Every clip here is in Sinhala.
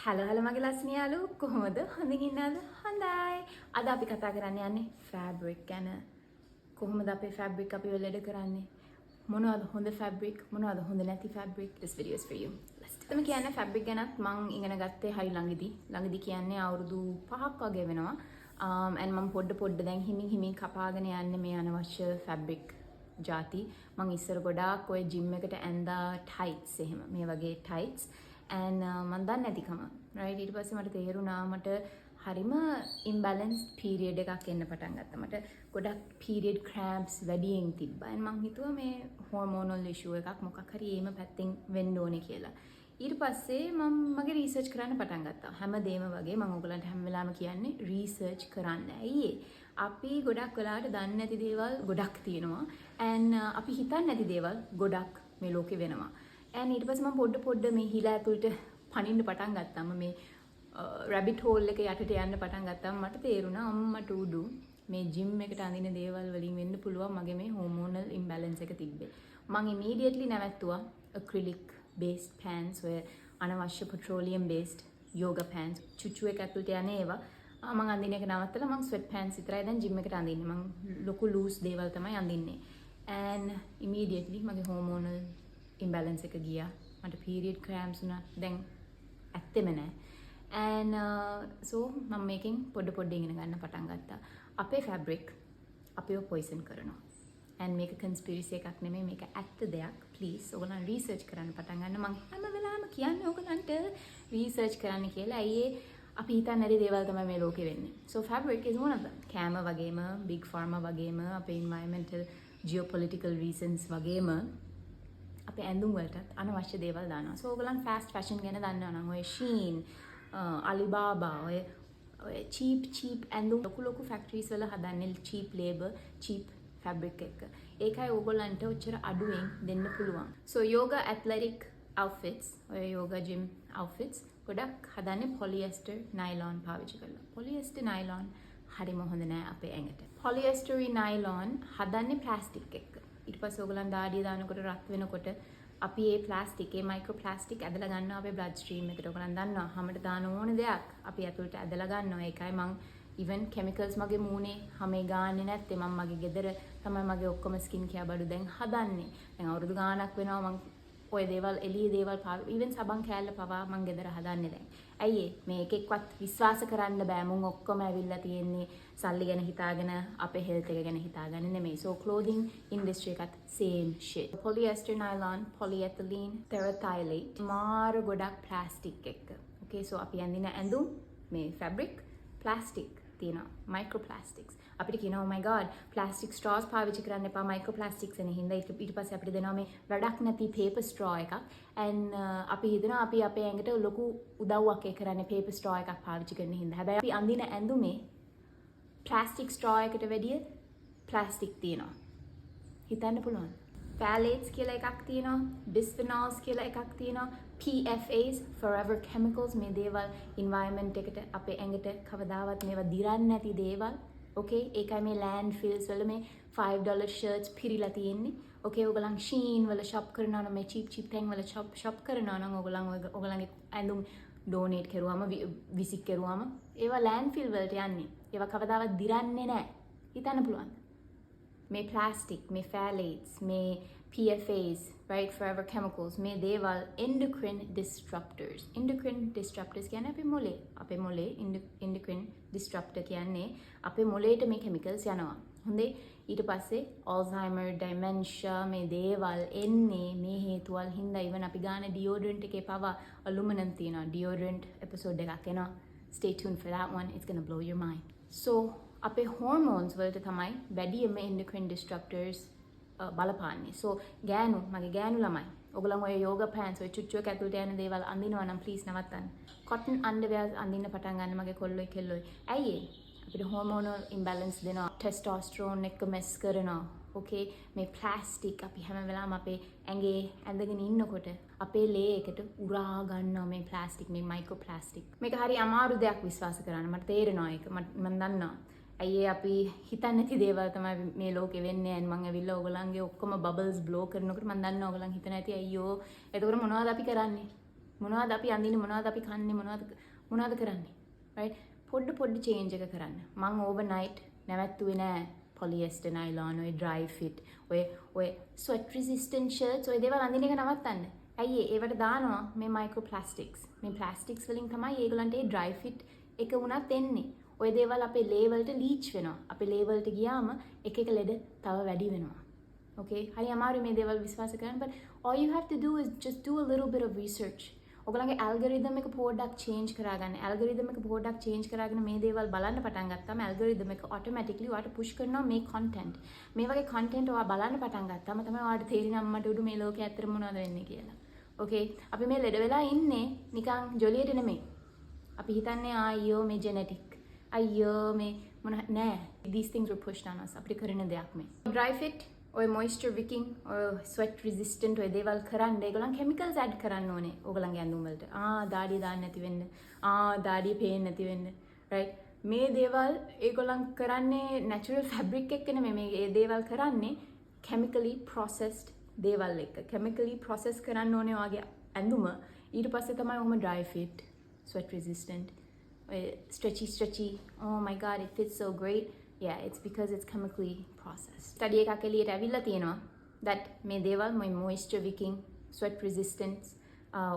හලෝ මගේ ලස්සන යාළුවෝ කොහොමද? හොඳින් ඉන්නවද? හොඳයි. අද අපි කතා කරන්න යන්නේ ෆැබ්‍රික් ගැන. කොහොමද අපේ ෆැබ්‍රික් අපි වෙලෙඩ කරන්නේ? මොනවද හොඳ ෆැබ්‍රික්? මොනවද හොඳ නැති fabric? This video is for you. මම කියන්නේ ෆැබ්‍රික් ගැනත් මම ඉගෙන ගත්තේ හරි ළඟදී කියන්නේ අවුරුදු 5ක් වගේ වෙනවා. and මම පොඩ දැන් හිමින් කපාගෙන යන්නේ මේ අනවශ්‍ය ෆැබ්‍රික් ජාති. මම ඉස්සර ගොඩාක් ඔය ජිම් එකට ඇඳා ටයිට්ස් එහෙම මේ වගේ ටයිට්ස් and මම දන්නේ නැතිකම right ඊට පස්සේ මට තේරුණා මට හරිම ඉම්බැලන්ස්ඩ් පීරියඩ් එකක් එන්න පටන් ගත්තා. මට ගොඩක් පීරියඩ් ක්‍රැම්ප්ස් වැඩියෙන් තිබ්බා. and මම හිතුවා මේ හෝමෝනල් ඉෂුව එකක් මොකක් හරි ඒම පැත්තෙන් වෙන්න ඕනේ කියලා. ඊට පස්සේ මම මගේ රිසර්ච් කරන්න පටන් ගත්තා. හැමදේම වගේ මම ඔයගලන්ට හැම වෙලාවෙම කියන්නේ රිසර්ච් කරන්න. ඇයි අපි ගොඩක් වෙලාවට දන්නේ නැති දේවල් ගොඩක් තියෙනවා. and අපි හිතන්නේ නැති දේවල් ගොඩක් මේ ලෝකේ වෙනවා. and ඊට පස්සේ මම පොඩ මේ හිලා ඇතුළට පනින්න පටන් ගත්තාම මේ රැබිට් හෝල් එක යටට යන්න පටන් ගත්තාම මට තේරුණා අම්මට උඩු මේ ජිම් එකට අඳින දේවල් වලින් වෙන්න පුළුවන් මගේ මේ හෝමෝනල් ඉම්බැලන්ස් එක තිබ්බේ. මම ඉමීඩියට්ලි නැවැත්තුවා acrylic based pants ඔය අනවශ්‍ය petroleum based yoga pants චුචු එක ඇතුළට යන ඒවා මම අඳින එක නවත්තලා මම sweat pants විතරයි දැන් ජිම් එකට අඳින්නේ. මම ලොකු loose දේවල් තමයි අඳින්නේ. and immediately මගේ hormonal imbalance එක ගියා. මට period cramps උනා. දැන් ඇත්තෙම නෑ. and so මම මේකෙන් පොඩ ඉගෙන ගන්න පටන් ගත්තා. අපේ fabric අපිව poison කරනවා. and මේක conspiracy එකක් නෙමෙයි මේක ඇත්ත දෙයක්. please ඔයගොල්ලන් research කරන්න පටන් ගන්න. මම හැම වෙලාවෙම කියන්නේ ඔයගොල්ලන්ට research කරන්න කියලා. අයියේ අපි හිතන්නේ නැති දේවල් තමයි මේ ලෝකේ වෙන්නේ. so fabric is one of them. කෑම වගේම big pharma වගේම අපේ environmental geopolitical reasons වගේම අපේ ඇඳුම් වලටත් අනවශ්‍ය දේවල් දානවා. so ඔයගොල්ලන් fast fashion ගැන දන්නවා නම් ඔය Shein, Alibaba ඔය cheap ඇඳුම් ලොකු factories වල හදන්නේ cheap labor, cheap fabric එක. ඒකයි ඕගොල්ලන්ට උච්චර අඩුවෙන් දෙන්න පුළුවන්. so yoga athletic outfits ඔය yoga gym outfits ගොඩක් හදන්නේ polyester nylon පාවිච්චි කරලා. polyester nylon හරිම හොඳ නෑ අපේ ඇඟට. polyester nylon හදන්නේ ප්ලාස්ටික් එක්ක. ඊට පස්සේ ඕගොල්ලන් දාඩිය දානකොට රත් වෙනකොට අපි මේ ප්ලාස්ටික් ඒ මයික්‍රෝ ප්ලාස්ටික් ඇදලා ගන්නවා අපේ බ්ලඩ් ස්ට්‍රීම් එකට. ඔයගොල්ලන් දන්නවා හැමට දාන ඕන දෙයක් අපි ඇතුළට ඇදලා ගන්නවා. ඒකයි මං even chemicals මගේ මූණේ හැමේ ගාන්නේ නැත්තේ. මම මගේ ගෙදර තමයි මගේ ඔක්කොම ස්කින් කෙයා බඩු දැන් හදන්නේ. දැන් අවුරුදු ගාණක් වෙනවා මං ඔය දේවල් එළියේ දේවල් even සබන් කෑල්ල පවා මං ගෙදර හදන්නේ දැන්. ඇයි මේ එකෙක්වත් විශ්වාස කරන්න බෑ. මුන් ඔක්කොම ඇවිල්ලා තියෙන්නේ සල්ලි ගැන හිතාගෙන අපේ health එක ගැන හිතාගෙන නෙමෙයි. so clothing industry එකත් same shit. polyester nylon, polyethylene, terephthalate මාර ගොඩක් ප්ලාස්ටික් එක්ක. okay so අපි අඳින ඇඳුම් මේ fabric plastic තියෙනවා microplastics. අපිට කියනවා oh my god plastic straws පාවිච්චි කරන්න එපා microplastics එන හින්දා. ඊට පස්සේ අපිට දෙනවා මේ වැඩක් නැති paper straw එකක්. and අපි හිතනවා අපි අපේ ඇඟට ලොකු උදව්වක් ඒ කරන්නේ paper straw එකක් පාවිච්චි කරන හින්දා. හැබැයි අපි අඳින ඇඳුමේ plastic straw එකට වැඩිය plastic තියෙනවා. හිතන්න පුළුවන්. phthalates කියලා එකක් තියෙනවා, bisphenols කියලා එකක් තියෙනවා, PFAs forever chemicals මේ දේවල් environment එකට අපේ ඇඟට කවදාවත් මේවා දිරන්නේ නැති දේවල්. okay ඒකයි මේ landfills වල මේ $5 shirts පිරීලා තියෙන්නේ. okay ඔයගොල්ලන් Shein වල shop කරනවා නම් මේ cheap තැන් වල shop කරනවා නම් ඔයගොල්ලන්ගේ ඇඳුම් donate කරුවාම විසික් කරුවාම ඒවා landfill වලට යන්නේ. ඒවා කවදාවත් දිරන්නේ නැහැ. හිතන්න පුළුවන්. මේ plastic, මේ phthalates, මේ PFAs, right forever chemicals මේ දේවල් endocrine disruptors. endocrine disruptors කියන්නේ අපේ මොලේ endocrine disruptor කියන්නේ අපේ මොලේට මේ chemicals යනවා. හොඳේ ඊට පස්සේ Alzheimer, dementia මේ දේවල් එන්නේ මේ හේතුවල් හින්දා. even අපි ගාන deodorant එකේ පවා aluminum තියෙනවා. deodorant episode එකක් එනවා. stay tuned for that one. it's going to blow your mind. so අපේ hormones වලට තමයි වැඩියෙන්ම endocrine disruptors බලපාන්නේ. so මගේ ගෑනු ළමයි ඔයගොල්ලන් ඔය yoga pants ඔය චුච්චුවක ඇතුළට යන දේවල් අඳිනවා නම් please නවත්තන්න. cotton underwear අඳින්න පටන් ගන්න මගේ කොල්ලොයි කෙල්ලොයි. ඇයි අපිට hormonal imbalance දෙනවා. testosterone එක mess කරනවා. okay මේ plastic අපි හැම වෙලාවෙම අපේ ඇඟේ ඇඳගෙන ඉන්නකොට අපේ ලේ එකට උරා ගන්නවා මේ plastic මේ microplastic. මේක හරි අමාරු දෙයක් විශ්වාස කරන්න. මට තේරෙනවා ඒක. මම දන්නවා. අයියේ අපි හිතන්නේ නැති දේවල් තමයි මේ ලෝකෙ වෙන්නේ. and මම ඇවිල්ලා ඔයගොල්ලන්ගේ ඔක්කොම bubbles blow කරනකොට මම දන්නවා ඔයගොල්ලන් හිතන ඇති අයියෝ එතකොට මොනවද අපි කරන්නේ? මොනවද අපි අඳින්නේ මොනවද අපි කන්නේ මොනවද කරන්නේ right පොඩ්ඩ change එක කරන්න මං overnight නැවැත්තුවේ නෑ polyester nylon ඔය dry fit ඔය sweat resistant shirts ඔය දේවල් අඳින එක නවත්තන්න ඇයි ඒවට දානවා මේ microplastics මේ plastics වලින් තමයි ඒගොල්ලන්ට ඒ dry fit එක වුණත් එන්නේ ඔය දේවල් අපේ ලේ වලට leach වෙනවා අපේ ලේ වලට ගියාම එක ලෙඩ තව වැඩි වෙනවා okay හරි අමාරුයි මේ දේවල් විශ්වාස කරන්න but all you have to do is just do a little bit of research ඔයගලගේ algorithm එක පොඩ්ඩක් change කරගන්න algorithm එක පොඩ්ඩක් change කරගෙන මේ දේවල් බලන්න පටන් ගත්තාම algorithm එක automatically ඔයාලට push කරනවා මේ content මේ වගේ content ඔයා බලන්න පටන් ගත්තාම තමයි ඔයාලට තේරෙන්නේ අම්මට උඩු මේ ලෝකේ ඇත්තට මොනවද වෙන්නේ කියලා okay අපි මේ ලෙඩ වෙලා ඉන්නේ නිකන් ජොලියට නෙමෙයි අපි හිතන්නේ අයියෝ මේ genetic අයියෝ මේ මොන නෑ these things were pushed on us අපිට කරන දෙයක් මේ dry fit ඔය moisture wicking ඔය sweat resistant ඔය දේවල් කරන්න ඒගොල්ලන් chemicals add කරන්න ඕනේ ඕගොල්ලන්ගේ ඇඳුම් වලට දාඩිය දාන්න නැති වෙන්න දාඩිය පේන්නේ නැති වෙන්න right මේ දේවල් ඒගොල්ලන් කරන්නේ natural fabric එක්ක නෙමෙයි මේ දේවල් කරන්නේ chemically processed දේවල් එක්ක chemically process කරන්න ඕනේ ඔයගේ ඇඳුම ඊට පස්සේ තමයි ඔහොම dry fit sweat resistant stretchy oh my god it fits so great yeah it's because it's chemically processed study එකක් එළියට ඇවිල්ලා තියෙනවා that මේ දේවල් moisture wicking sweat resistance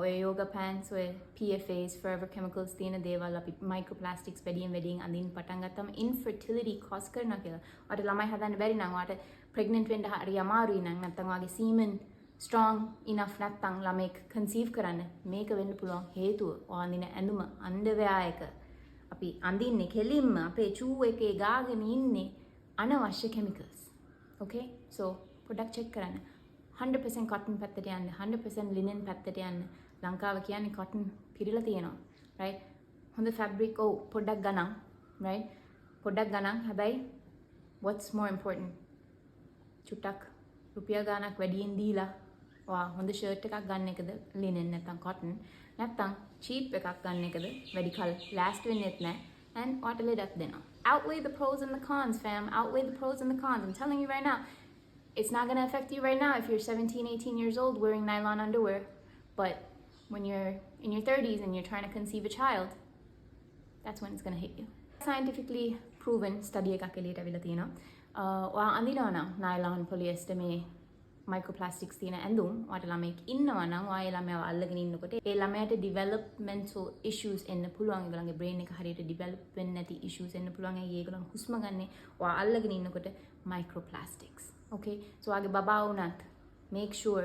ඔය yoga pants ඔය PFAs forever chemicals තියෙන දේවල් අපි microplastics වැඩියෙන් අඳින්න පටන් ගත්තාම infertility cause කරනවා කියලා. ඔයාලට ළමයි හදන්න බැරි නම් ඔයාලට pregnant වෙන්න හරි අමාරුයි නම් නැත්නම් ඔයාගේ semen strong enough නැත්නම් ළමෙක් conceive කරන්න මේක වෙන්න පුළුවන් හේතුව ඔයා අඳින ඇඳුම underwear එක අපි අඳින්නේ කෙලින්ම අපේ චූ එකේ ගාගෙන ඉන්නේ අනවශ්‍ය chemicals okay so product check කරන්න 100% cotton පැත්තට යන්න 100% linen පැත්තට යන්න ලංකාව කියන්නේ cotton පිරিলা තියෙනවා right හොඳ fabric පොඩ්ඩක් ගණන් right පොඩ්ඩක් ගණන් හැබැයි what's more important චුට්ටක් රුපියල් ගාණක් වැඩියෙන් දීලා ඔයා හොඳ shirt එකක් ගන්න එකද linen නැත්නම් cotton නැත්නම් cheap එකක් ගන්න එකද වැඩි කල last වෙන්නෙත් නැහැ and ඔයාට ලෙඩක් දෙනවා outweigh the pros and the cons fam outweigh the pros and the cons I'm telling you right now it's not going to affect you right now if you're 17-18 years old wearing nylon underwear but when you're in your 30s and you're trying to conceive a child that's when it's going to hit you scientifically proven study එකක් එළියට අවිලා තියෙනවා ඔයා අඳිනවා නම් nylon polyester මේ microplastics තියෙන ඇඳුම් ඔයාට ළමෙක් ඉන්නවා නම් ඔයා ළමයාව අල්ලගෙන ඉන්නකොට ඒ ළමයාට developmental issues එන්න පුළුවන් ඒගොල්ලන්ගේ brain එක හරියට develop වෙන්නේ නැති issues එන්න පුළුවන් ඒගොල්ලන් හුස්ම ගන්න ඔයා අල්ලගෙන ඉන්නකොට microplastics okay so ඔයාගේ බබා වුණත් make sure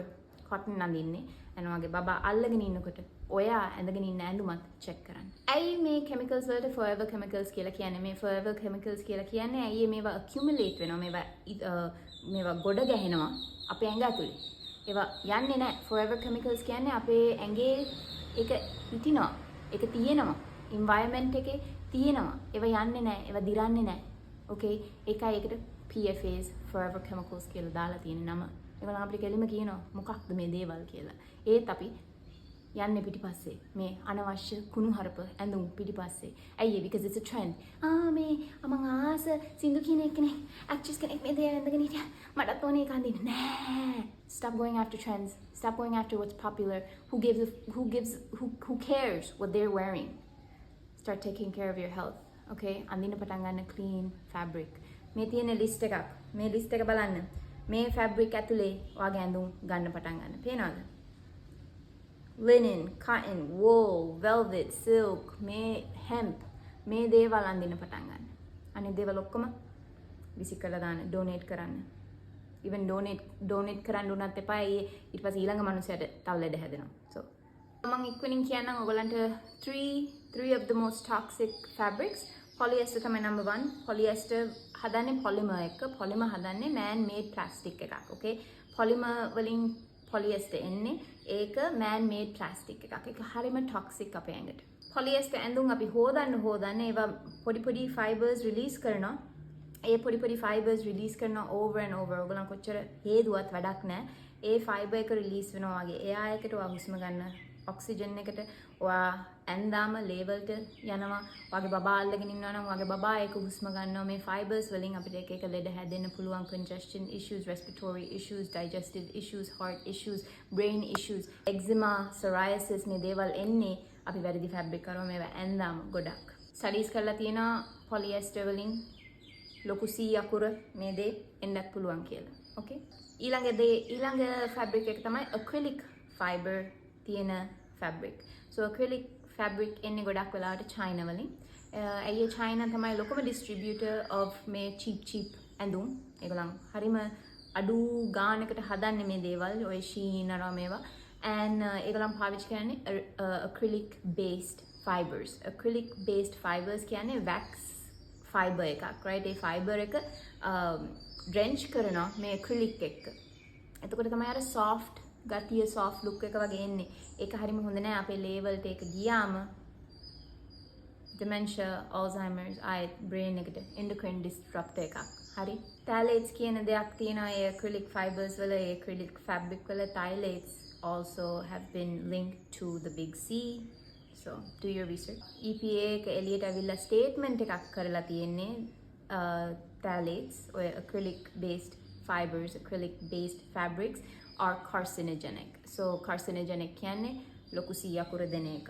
cotton අඳින්නේ and ඔයාගේ බබා අල්ලගෙන ඉන්නකොට ඔයා ඇඳගෙන ඉන්න ඇඳුමත් check කරන්න. ඇයි මේ chemicals වලට forever chemicals කියලා කියන්නේ? මේ forever chemicals කියලා කියන්නේ ඇයි මේවා accumulate වෙනවා මේවා ගොඩ ගැහෙනවා අපේ ඇඟ ඇතුලේ. ඒවා යන්නේ නැහැ. forever chemicals කියන්නේ අපේ ඇඟේ ඒක හිටිනවා. ඒක තියෙනවා. environment එකේ තියෙනවා. ඒවා යන්නේ නැහැ. ඒවා දිරන්නේ නැහැ. okay ඒකයි ඒකට PFAs forever chemicals කියලා දාලා තියෙන නම. ඒගොල්ලන් අපිට කෙලිම කියනවා මොකක්ද මේ දේවල් කියලා. ඒත් අපි යන්නේ පිටිපස්සේ මේ අනවශ්‍ය කුණුහරුප ඇඳුම් පිටිපස්සේ. ඇයි because it's a trend. මේ මම ආස සින්දු කියන එකනේ actress කෙනෙක් මේ දේ ඇඳගෙන හිටියා. මටත් ඕනේ ඒක අඳින්න. නෑ. Stop going after trends. Stop going after what's popular. Who cares what they're wearing? Start taking care of your health. Okay? අඳින්න පටන් ගන්න clean fabric. මේ තියෙන list එකක්. මේ list එක බලන්න. මේ fabric ඇතුලේ ඔයාගේ ඇඳුම් ගන්න පටන් ගන්න. පේනවද? linen, cotton, wool, velvet, silk, hemp, මේ දේවල් අඳින්න පටන් ගන්න. අනිත් දේවල් ඔක්කොම විසි කරලා දාන්න, donate කරන්න. even donate කරන්න උනත් එපා. ඊට පස්සේ ඊළඟ මනුස්සයට තව ලෙඩ හැදෙනවා. so මම ඉක්මනින් කියන්නම් ඔයගලන්ට three of the most toxic fabrics. polyester තමයි number 1. polyester හදන්නේ polymer එක. polymer හදන්නේ man made plastic එකක්. okay polymer වලින් polyester එන්නේ ඒක man made plastic එකක්. ඒක හරිම toxic අපේ ඇඟට. polyester ඇඳුම් අපි හොදන්න ඒවා පොඩි fibers release කරනවා. ඒ පොඩි fibers release කරනවා over and over. ඔයගොල්ලන් කොච්චර හේදුවත් වැඩක් නැහැ. ඒ fiber එක release වෙනවා වගේ. එයා එකට ඔයා හුස්ම ගන්න oxygen එකට ඔයා ඇන්දාම ලේවල්ට යනවා වගේ බබා අල්ලගෙන ඉන්නවා නම් වගේ බබා ඒක හුස්ම ගන්නවා මේ ෆයිබර්ස් වලින් අපිට එක එක ලෙඩ හැදෙන්න පුළුවන් congestion issues respiratory issues digestive issues heart issues brain issues eczema psoriasis මේ දේවල් එන්නේ අපි වැරදි ෆැබ්‍රික් කරනවා මේවා ඇන්දාම ගොඩක් ස්ටඩීස් කරලා තියෙනවා polyester වලින් ලොකු 100 අකුර මේ දේ එන්නත් පුළුවන් කියලා ඕකේ ඊළඟ ෆැබ්‍රික් එක තමයි acrylic fiber තියෙන ෆැබ්‍රික් so acrylic fabric එන්නේ ගොඩක් වෙලාවට China වලින්. ඇයි China තමයි ලොකම distributor of මේ cheap ඇඳුම්. ඒගොල්ලන් හරිම අඩු ගානකට හදන්නේ මේ දේවල්. ඔය Shein අර මේවා. and ඒගොල්ලන් පාවිච්චි කරන්නේ acrylic based fibers. acrylic based fibers කියන්නේ wax fiber එකක්. right? ඒ fiber එක drench කරනවා මේ acrylic එක්ක. එතකොට තමයි අර soft ගතිය soft look එක වගේ එන්නේ. ඒක හරියම හොඳ නෑ අපේ ලේවල්ට ඒක ගියාම dementia Alzheimer's brain එකට endocrine disruptor එකක්. හරි. phthalates කියන දෙයක් තියෙනවා ඒ acrylic fibers වල ඒ acrylic fabric වල phthalates also have been linked to the big C. So do your research. EPA එක එළියට ඇවිල්ලා statement එකක් කරලා තියෙන්නේ phthalates or acrylic based fibers acrylic based fabrics are carcinogenic. So carcinogenic කියන්නේ ලොකු 100 අකුර දෙන එකක්.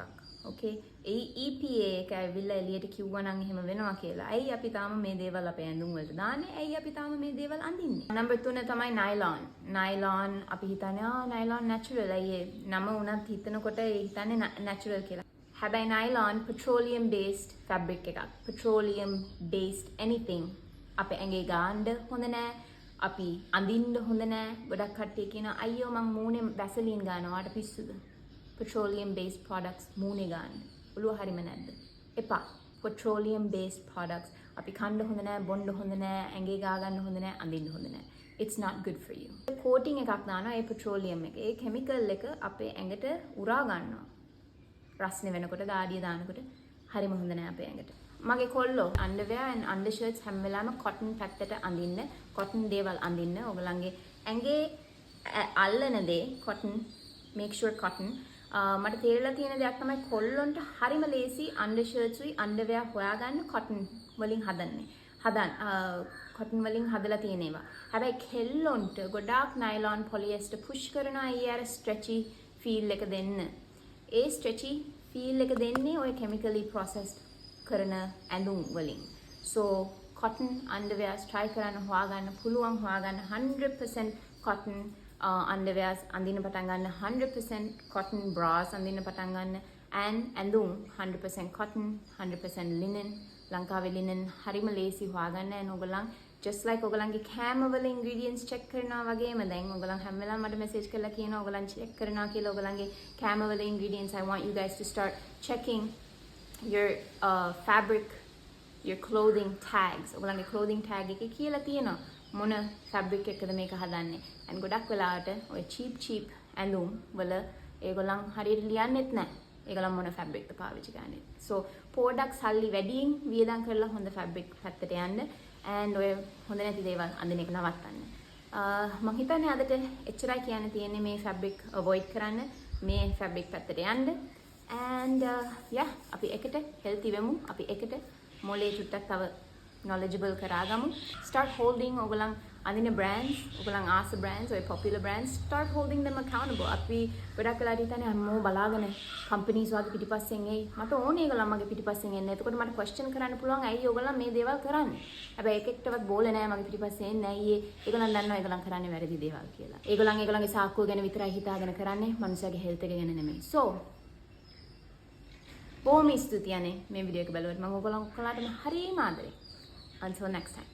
Okay? ඒ EPA එක ඇවිල්ලා එළියට කිව්වා නම් එහෙම වෙනවා කියලා. ඇයි අපි තාම මේ දේවල් අපේ ඇඳුම් වලට දාන්නේ? ඇයි අපි තාම මේ දේවල් අඳින්නේ? නම්බර් 3 තමයි nylon. nylon අපි හිතන්නේ nylon natural. ඇයි නම උනත් හිතනකොට ඒ හිතන්නේ natural කියලා. හැබැයි nylon petroleum based fabric එකක්. petroleum based anything අපේ ඇඟේ ගාන්න හොඳ නෑ. අපි අඳින්න හොඳ නෑ ගොඩක් කට්ටිය කියන අයියෝ මං මූණේ වැසලින් ගන්නවා වාට පිස්සුද petroleum based products මූණේ ගන්න ඔළුව හරිම නැද්ද එපා petroleum based products අපි කන්න හොඳ නෑ බොන්න හොඳ නෑ ඇඟේ ගා ගන්න හොඳ නෑ අඳින්න හොඳ නෑ it's not good for you coating එකක් දානවා ඒ petroleum එක ඒ chemical එක අපේ ඇඟට උරා ගන්නවා රස්නේ වෙනකොට දාඩිය දානකොට හරිම හොඳ නෑ අපේ ඇඟට මගේ කොල්ලෝ underwear and undershirts හැම වෙලාවෙම cotton පැත්තට අඳින්න cotton දේවල් අඳින්න ඔයගලන්ගේ ඇඟේ අල්ලන දේ cotton make sure cotton මට තේරෙලා තියෙන දෙයක් තමයි කොල්ලොන්ට හරිම ලේසි undershirts උයි underwear හොයාගන්න cotton වලින් cotton වලින් හදලා තියෙන ඒවා හැබැයි කෙල්ලොන්ට ගොඩාක් nylon polyester push කරනවා ඊ අර stretchy feel එක දෙන්න ඒ stretchy feel එක දෙන්නේ ඔය chemically processed කරන ඇඳුම් වලින් so cotton underwears try කරන්න හොයාගන්න පුළුවන් හොයාගන්න 100% cotton underwears අඳින්න පටන් ගන්න 100% cotton bras අඳින්න පටන් ගන්න and ඇඳුම් 100% cotton 100% linen ලංකාවේ linen හරිම ලේසි හොයාගන්න and ඔයගොල්ලන් just like ඔයගොල්ලන්ගේ කෑම වල ingredients check කරනවා වගේම දැන් ඔයගොල්ලන් හැම වෙලාවෙම මට message කරලා කියනවා ඔයගොල්ලන් check කරනවා කියලා ඔයගොල්ලන්ගේ කෑම වල ingredients I want you guys to start checking your fabric your clothing tags ඔයගොල්ලන්ගේ clothing tag එකේ කියලා තියෙනවා මොන fabric එකකද මේක හදන්නේ and ගොඩක් වෙලාවට ඔය cheap ඇඳුම් වල ඒගොල්ලන් හරියට ලියන්නෙත් නැහැ ඒගොල්ලන් මොන fabric ද පාවිච්චි කරන්නේ so products සල්ලි වැඩියෙන් වියදම් කරලා හොඳ fabric පැත්තට යන්න and ඔය හොඳ නැති දේවල් අඳින එක නවත්තන්න මම හිතන්නේ අදට එච්චරයි කියන්න තියෙන්නේ මේ fabric avoid කරන්න මේ fabric පැත්තට යන්න and yeah අපි එකට healthy වෙමු අපි එකට මොලේ චුට්ටක් තව knowledgeable කරාගමු start holding ඔයගොල්ලන් අඳින brands ඔයගොල්ලන් ආස brands ඔය popular brands start holding them accountable අපි ගොඩක් වෙලාට හිතන්නේ හැමෝම බලාගෙන companies වගේ පිටිපස්සෙන් එයි මට ඕනේ ඒගොල්ලන් මගේ පිටිපස්සෙන් එන්න එතකොට මට question කරන්න පුළුවන් ඇයි ඔයගොල්ලන් මේ දේවල් කරන්නේ හැබැයි එකෙක්ටවත් බෝලේ නැහැ මගේ පිටිපස්සෙන් එන්නේ ඇයි ඒගොල්ලන් දන්නවා ඒගොල්ලන් කරන්නේ වැරදි දේවල් කියලා ඒගොල්ලන්ගේ සාක්කුව ගැන විතරයි හිතාගෙන කරන්නේ මනුස්සයාගේ health එක ගැන නෙමෙයි so බොහොම ස්තුතියි මේ වීඩියෝ එක බලුවට මම ඔයගොල්ලන් ඔක්කොලාටම හරිම ආදරේ until next time